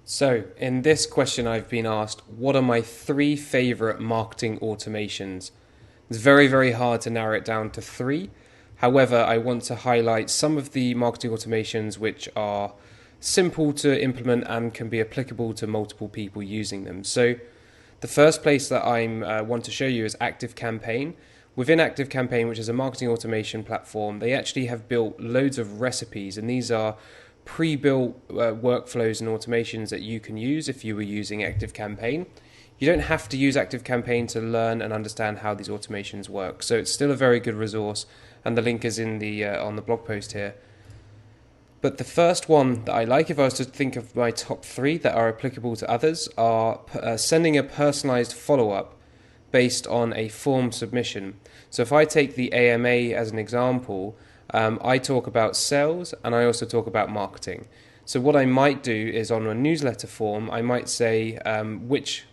So, in this question, I've been asked, what are my three favorite marketing automations? It's very, very hard to narrow it down to three. However, I want to highlight some of the marketing automations which are simple to implement and can be applicable to multiple people using them. So, the first place that I want to show you is ActiveCampaign. Within ActiveCampaign, which is a marketing automation platform, they actually have built loads of recipes, and these are pre-built workflows and automations that you can use if you were using ActiveCampaign. You don't have to use ActiveCampaign to learn and understand how these automations work, so it's still a very good resource, and the link is in the on the blog post here. But the first one that I like, if I was to think of my top three that are applicable to others, are sending a personalized follow-up based on a form submission. So if I take the AMA as an example, I talk about sales and I also talk about marketing. So what I might do is on a newsletter form, I might say which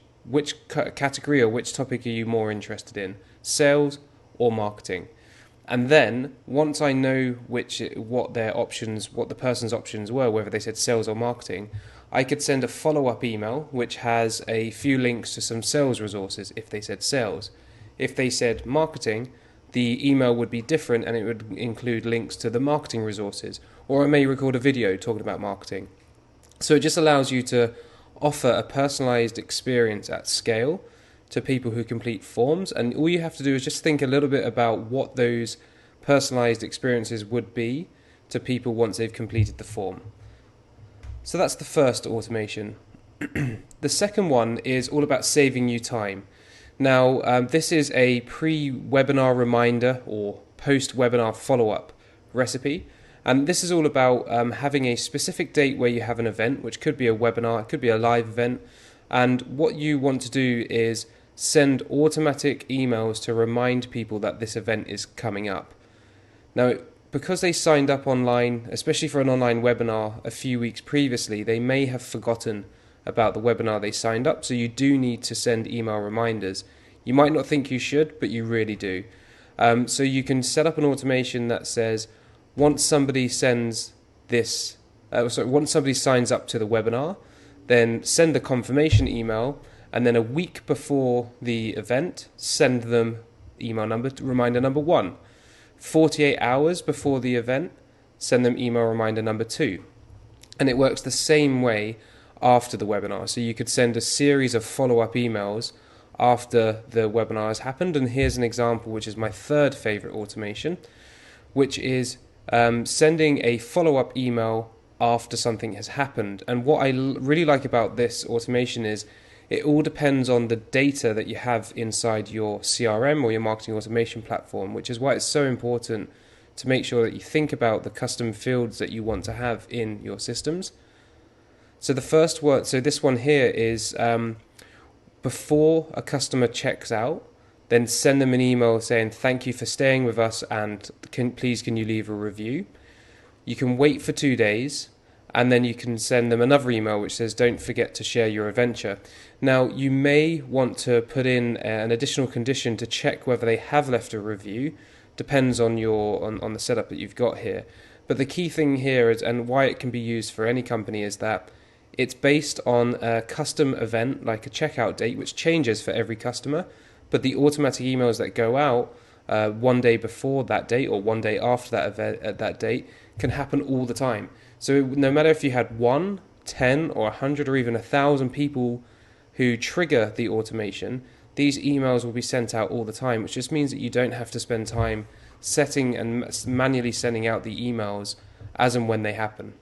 category or which topic are you more interested in, sales or marketing? And then once I know what the person's options were, whether they said sales or marketing, I could send a follow-up email which has a few links to some sales resources if they said sales. If they said marketing, the email would be different and it would include links to the marketing resources, or I may record a video talking about marketing. So it just allows you to offer a personalized experience at scale to people who complete forms, and all you have to do is just think a little bit about what those personalized experiences would be to people once they've completed the form. So that's the first automation. The second one is all about saving you time. Now, this is a pre-webinar reminder or post-webinar follow-up recipe. And this is all about having a specific date where you have an event, which could be a webinar, it could be a live event. And what you want to do is send automatic emails to remind people that this event is coming up. Now, because they signed up online, especially for an online webinar a few weeks previously, they may have forgotten about the webinar they signed up, so you do need to send email reminders. You might not think you should, but you really do. So you can set up an automation that says, once somebody signs up to the webinar, then send a confirmation email, and then a week before the event, send them reminder number 1. 48 hours before the event, send them email reminder number 2. And it works the same way after the webinar. So you could send a series of follow-up emails after the webinar has happened. And here's an example, which is my third favorite automation, which is sending a follow-up email after something has happened. And what I really like about this automation is it all depends on the data that you have inside your CRM or your marketing automation platform, which is why it's so important to make sure that you think about the custom fields that you want to have in your systems. So this one here is before a customer checks out, then send them an email saying thank you for staying with us and can you leave a review. You can wait for 2 days, and then you can send them another email which says don't forget to share your adventure. Now, you may want to put in an additional condition to check whether they have left a review. Depends on on the setup that you've got here. But the key thing here is, and why it can be used for any company, is that it's based on a custom event like a checkout date, which changes for every customer. But the automatic emails that go out 1 day before that date or 1 day after that event at that date can happen all the time. So no matter if you had 1, 10, or 100, or even 1,000 people who trigger the automation, these emails will be sent out all the time, which just means that you don't have to spend time setting and manually sending out the emails as and when they happen.